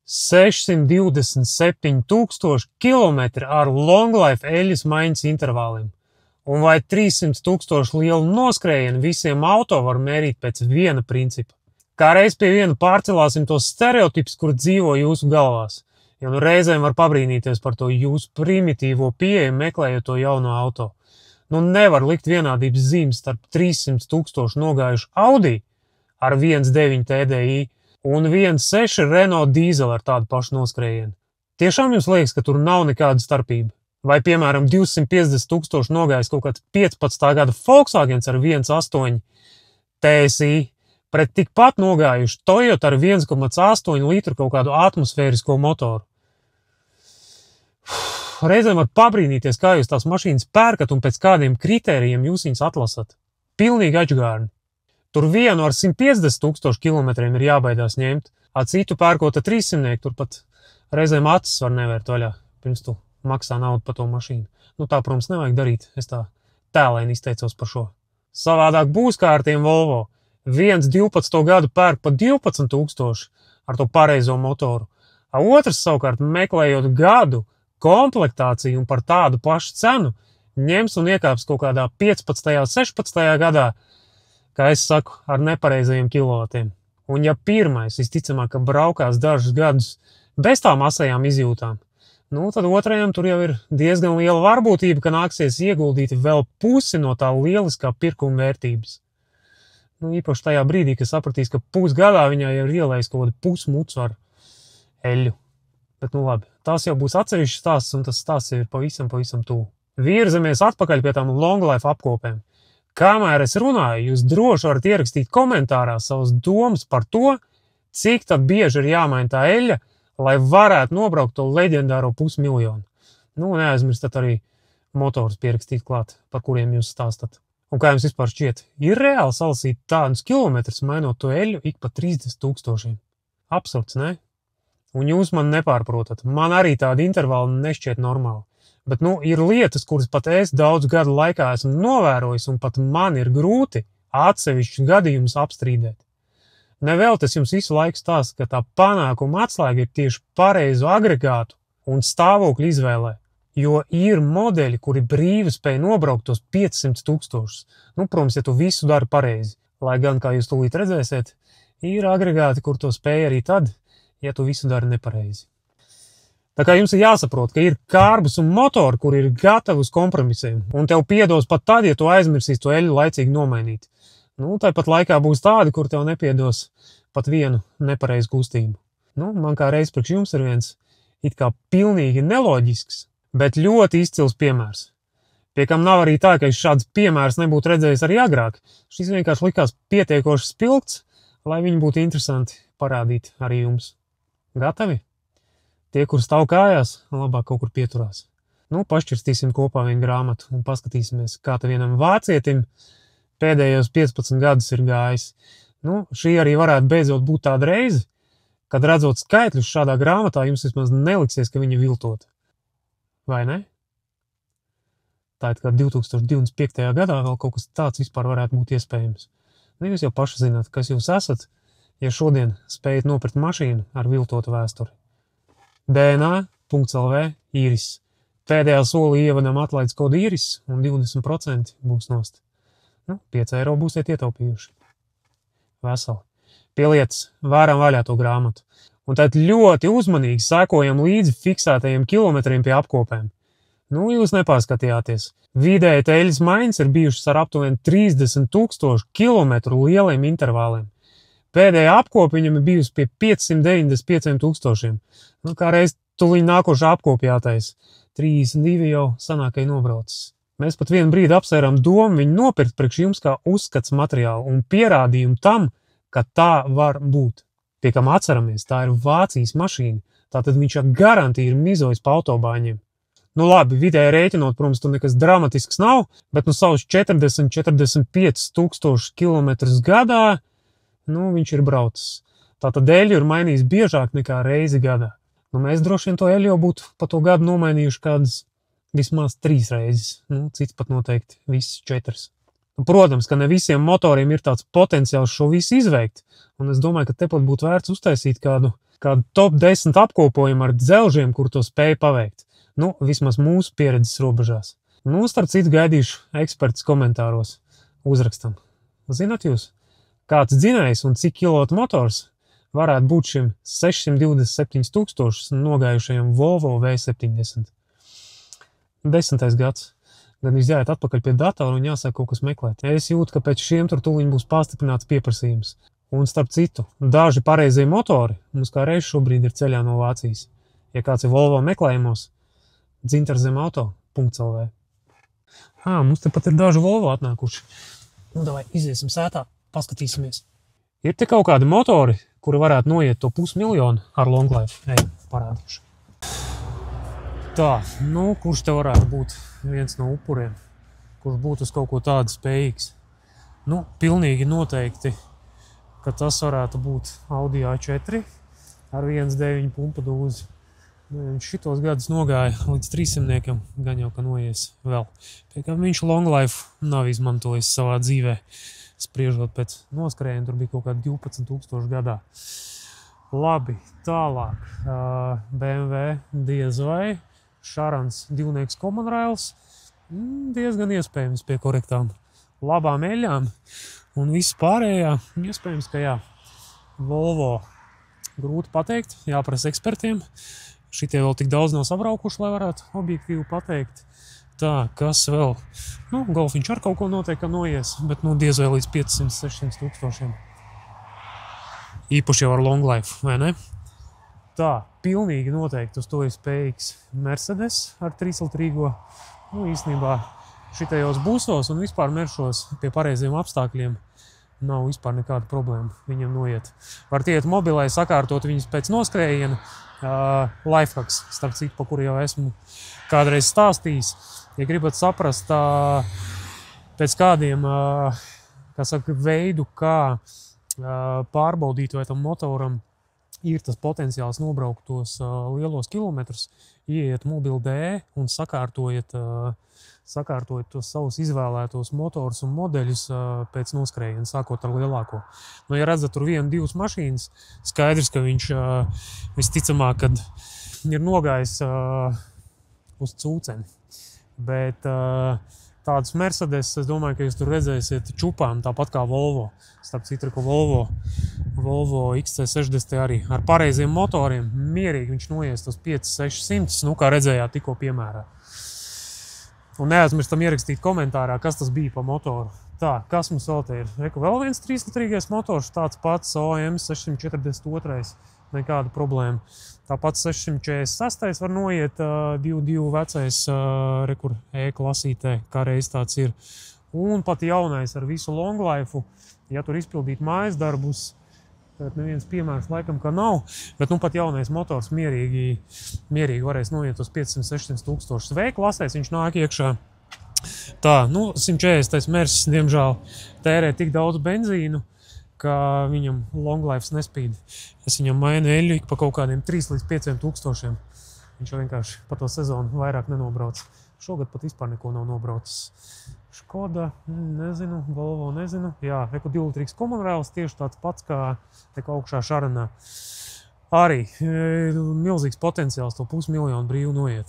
627,000 kilometri ar longlife eļļas maiņas intervāliem. Un vai 300,000 lielu noskrējienu visiem auto var mērīt pēc viena principa. Kā reiz pie viena pārcelāsim tos stereotipus, kur dzīvo jūsu galvās. Jo nu reizēm var pabrīnīties par to jūsu primitīvo pieeju, meklējot to jauno auto. Nu nevar likt vienādības zīmes starp 300,000 nogājušu Audi ar 1.9 TDI un 1.6 Renault dīzeli ar tādu pašu noskrējienu. Tiešām jums liekas, ka tur nav nekāda starpība? Vai, piemēram, 250,000 nogājis kaut kāds 15. gada Volkswagens ar 1.8 TSI pret tikpat nogājuši Toyota ar 1,8 litru kaut kādu atmosfērisko motoru? Reizēm var pabrīnīties, kā jūs tās mašīnas pērkat un pēc kādiem kritērijiem jūs viņas atlasat. Pilnīgi atžgārni. Tur vienu ar 150,000 kilometriem ir jābaidās ņemt, a citu pērkota 300, turpat reizēm acis var nevērt vaļā, pirms tu maksā naudu par to mašīnu. Nu tā, protams, nevajag darīt, es tā tēlēni izteicos par šo. Savādāk būs kā ar tiem Volvo. Viens 12. gadu pērk pa 12,000 ar to pareizo motoru, a otrs savukārt meklējot gadu, komplektāciju un par tādu pašu cenu ņems un iekāps kaut kādā 15. 16. gadā, kā es saku, ar nepareizajiem kilovatiem. Un ja pirmais, visticamāk, ka braukās dažus gadus bez tām asajām izjūtām, nu tad otrajam tur jau ir diezgan liela varbūtība, ka nāksies ieguldīt vēl pusi no tā lieliskā pirkuma vērtības. Nu, īpaši tajā brīdī, kad sapratīs, ka pusgadā viņā jau ir ielējis kaut kādu pusmucu ar eļļu. Bet nu labi, tās jau būs atsevišķas stāsts, un tas stāsts ir pavisam tuvu. Virzamies atpakaļ pie tām longlife apkopēm. Kamēr es runāju, jūs droši varat ierakstīt komentārā savas domas par to, cik tad bieži ir jāmaina tā eļļa, lai varētu nobraukt to leģendāro pusmiljonu. Nu, neaizmirstat arī motors pierakstīt klāt, par kuriem jūs stāstat. Un kā jums vispār šķiet, ir reāli salasīt tādus kilometrus, mainot to eļļu ik pa 30,000? Absurds, ne? Un jūs man nepārprotat. Man arī tādi intervāli nešķiet normāli. Bet, nu, ir lietas, kuras pat es daudz gadu laikā esmu novērojis, un pat man ir grūti atsevišķus gadījumus apstrīdēt. Nevēl tas jums visu laiku stāsta, ka tā panākuma atslēga ir tieši pareizu agregātu un stāvokļu izvēlē. Jo ir modeļi, kuri brīvi spēj nobraukt tos 500,000. Nu, protams, ja tu visu dari pareizi. Lai gan, kā jūs tūlīt redzēsiet, ir agregāti, kur to spēj arī tad, ja tu visu dari nepareizi. Tā kā jums ir jāsaprot, ka ir kārbus un motori, kuri ir gatavi uz kompromisiem, un tev piedos pat tad, ja tu aizmirsīs to eļļu laicīgi nomainīt. Nu, tāpat laikā būs tādi, kur tev nepiedos pat vienu nepareizu kustību. Nu, man kā reiz priekš jums ir viens it kā pilnīgi neloģisks, bet ļoti izcils piemērs. Pie kam nav arī tā, ka es šāds piemērs nebūtu redzējis arī agrāk. Šis vienkārši likās pietiekoši spilgts, lai viņi būtu interesanti parādīt arī jums. Gatavi? Tie, kur stāv kājās, labāk kaut kur pieturās. Nu, pašķirstīsim kopā vienu grāmatu un paskatīsimies, kā te vienam vācietim pēdējos 15 gadus ir gājis. Nu, šī arī varētu beidzot būt tāda reize, kad redzot skaitļus šādā grāmatā, jums vismaz neliksies, ka viņa viltot. Vai ne? Tā ir kā 2025. gadā vēl kaut kas tāds vispār varētu būt iespējams. Nu, jūs jau paši zināt, kas jūs esat, ja šodien spējat nopirkt mašīnu ar viltotu vēsturi. DNA.lv īris. Pēdējā solī ievadam atlaides kodu īris un 20% būs nost. Nu, 5 eiro būsiet ietaupījuši. Veseli. Pie lietas, vēram vaļā to grāmatu. Un tad ļoti uzmanīgi sekojam līdzi fiksētajiem kilometriem pie apkopēm. Nu, jūs nepārskatījāties. Vidēji eļļas maiņas ir bijušas ar aptuveni 30,000 kilometru lieliem intervāliem. Pēdējā apkopa viņam ir bijusi pie 595,000. Nu, kā reiz tuliņ nākošā apkopa jātais. 32 jau sanākai nobraucis. Mēs pat vienu brīdi apsvērām domu viņu nopirkt priekš jums kā uzskats materiālu un pierādījumu tam, ka tā var būt. Pie kam atceramies, tā ir Vācijas mašīna, tātad viņš ar garantiju ir mizojis pa autobāņiem. Nu labi, vidēji rēķinot, protams, tur nekas dramatisks nav, bet nu savus 40-45,000 kilometrus gadā, nu viņš ir braucis. Tātad eļļu ir mainījis biežāk nekā reizi gadā. Nu mēs droši vien to eļļu jau būtu pa to gadu nomainījuši kādas vismaz 3 reizes, nu cits pat noteikti visas 4. Protams, ka ne visiem motoriem ir tāds potenciāls šo visu izveikt, un es domāju, ka tepat būtu vērts uztaisīt kādu kādu top 10 apkopojumu ar dzelžiem, kur to spēja paveikt. Nu, vismaz mūsu pieredzes robežās. Nu, starp citu gaidīšu ekspertus komentāros uzrakstam. Zināt jūs, kāds dzinējs un cik kilotu motors varētu būt šim 627 000 nogājušajam Volvo V70? 10. gads. Gan izjājiet atpakaļ pie datora un jāsāk kaut kas meklēt. Es jūtu, ka pēc šiem tur tūliņ būs pastiprināts pieprasījums. Un starp citu, daži pareizie motori mums kā reiz šobrīd ir ceļā no Vācijas. Ja kāds ir Volvo meklējumos, dzintarzemauto.lv. Mums te pat ir daži Volvo atnākuši. Nu, davai, iziesim sētā, paskatīsimies. Ir te kaut kādi motori, kuri varētu noiet to 500 000 ar long life. Parādīšu. Tā, nu, kurš te varētu būt viens no upuriem? Kurš būtu uz kaut ko tādu spējīgs? Nu, pilnīgi noteikti, ka tas varētu būt Audi A4 ar 1.9 pumpa dūzi. Viņš šitos gadus nogāja līdz 300, gan jau, ka noies vēl. Pie kā viņš long life nav izmantojis savā dzīvē. Spriežot pēc noskrējiena, tur bija kaut kādi 12 000 gadā. Labi, tālāk. BMW DSV, Šarans divnieks Common Rails. Diezgan iespējams pie korektām labām eļām. Un viss pārējā, iespējams, ka jā. Volvo grūti pateikt, jāprasa ekspertiem. Šitie vēl tik daudz nav sabraukuši, lai varētu objektīvi pateikt. Tā, kas vēl? Nu, Golfiņš ar kaut ko noteikti noies, bet nu diez vai līdz 500–600 000. Īpaši jau ar long life, vai ne? Tā, pilnīgi noteikti uz to ir spējīgs Mercedes ar 3-litrīgo. Nu, īstenībā šitajos būsos un vispār meršos pie pareiziem apstākļiem nav vispār nekāda problēma viņam noiet. Var iet mobilai, sakārtot viņus pēc noskrējiena. Lifehacks, starp citu, pa kuru jau esmu kādreiz stāstījis. Ja gribat saprast pēc kādiem veidu, kā pārbaudīt, vai tam motoram ir tas potenciāls nobraukt tos lielos kilometrus, ieiet Mobile.de un sakārtojiet tos savus izvēlētos motorus un modeļus pēc noskrējiena, sākot ar lielāko. Nu, ja redzat tur 1-2 mašīnas, skaidrs, ka viņš visticamāk, kad ir nogājis uz cūceni. Bet tādus Mercedes, es domāju, ka jūs tur redzēsiet čupām, tāpat kā Volvo. Starp citu, ka Volvo XC60 arī ar pareiziem motoriem mierīgi viņš noies tos 500–600, nu, kā redzējāt tikko piemērā. Un neaizmirstam ierakstīt komentārā, kas tas bija pa motoru. Tā, kas mums vēl te ir? Reku vēl viens 3-litrīgais motors, tāds pats OM 642, nekāda problēma. Tāpat 646 var noiet 2.2 vecais rekur E-klasītē, kā reiz tāds ir. Un pat jaunais ar visu long life, ja tur izpildīt mājas darbus, tad neviens piemērs laikam, ka nav, bet nu pat jaunais motors mierīgi varēs noiet uz 500–600 000. V-klasēs viņš nāk iekšā. Tā, nu 140. Mercedes, diemžēl, tērē tik daudz benzīnu, ka viņam long life nespīd. Es viņam mainu eļu pa kaut kādiem 3–5 000. Viņš jau vienkārši pa to sezonu vairāk nenobrauc. Šogad pat vispār neko nav nobraucis. Škoda, nezinu, Volvo nezinu. Jā, reku 2-litrīgs Common Rails, tieši tāds pats kā teko augšā Šaranā. Arī milzīgs potenciāls to 500 000 brīvu noiet.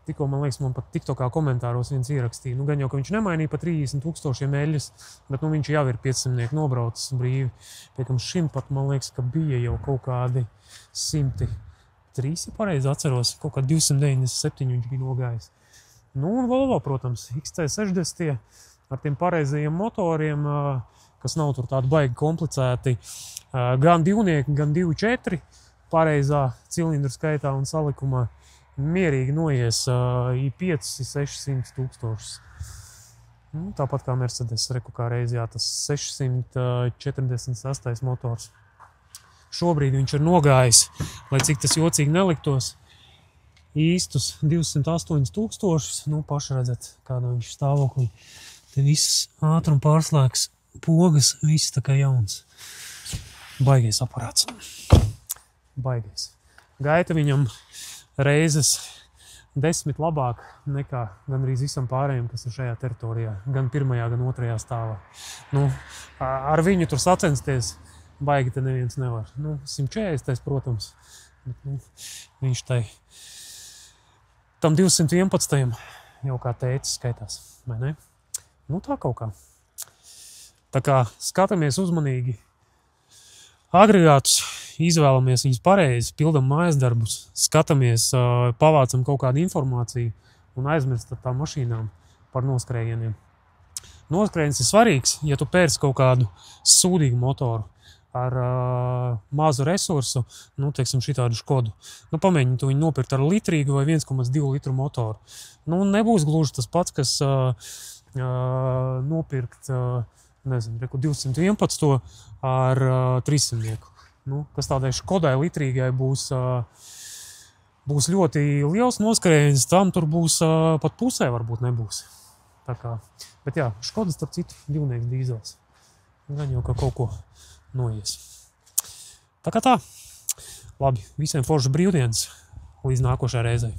Tikko, man liekas, man pat TikTokā komentāros viens ierakstīja. Nu, gan jau, ka viņš nemainīja pa 30 000 eļas, bet nu viņš jau ir 500 nobraucis brīvi. Piekam šim pat, man liekas, ka bija jau kaut kādi 103, ja pareizi atceros, kaut kā 297 viņš bija nogājis. Nu, un Volvo, protams, XC60 ar tiem pareizajiem motoriem, kas nav tur tādi baigi komplicēti, gan divnieki, gan 2.4 pareizā cilindru skaitā un salikumā. Mierīgi noies 500–600 000. Nu, tāpat kā Mercedes, reku kā reizē, tas 646. motors. Šobrīd viņš ir nogājis, lai cik tas jocīgi neliktos, īstus 208 000. Nu, paši redzat, kādā viņš stāvoklī. Te viss ātrum pārslēgs, pogas, viss tā kā jauns. Baigais aparāts. Baigais. Gaita viņam reizes 10 labāk nekā gandrīz visam pārējiem, kas ir šajā teritorijā. Gan pirmajā, gan otrajā stāvā. Nu, ar viņu tur sacensties baigi te neviens nevar. 140, protams, bet, viņš tam 211. jau kā teicis skaitās, vai ne? Tā kaut kā. Tā kā skatāmies uzmanīgi agregātus, izvēlamies viņus pareizi, pildam mājas darbus, skatāmies, pavācam kaut kādu informāciju un aizmirst ar tām mašīnām par noskrējieniem. Noskrējiens ir svarīgs, ja tu pērci kaut kādu sūdīgu motoru ar mazu resursu, teiksim, šitādu Škodu. Pamēģini tu viņu nopirkt ar litrīgu vai 1,2 litru motoru. Nebūs gluži tas pats, kas nopirkt, nezinu, 211 ar 300. Kas tādai Škodai litrīgai būs ļoti liels noskrējiens, tam tur būs pat pusē varbūt nebūs. Tā kā, bet jā, Škoda starp citu divnieks dīzels. Gan jau, ka kaut ko noies. Tā kā tā. Labi, visiem foršas brīvdienas. Līdz nākošai reizei.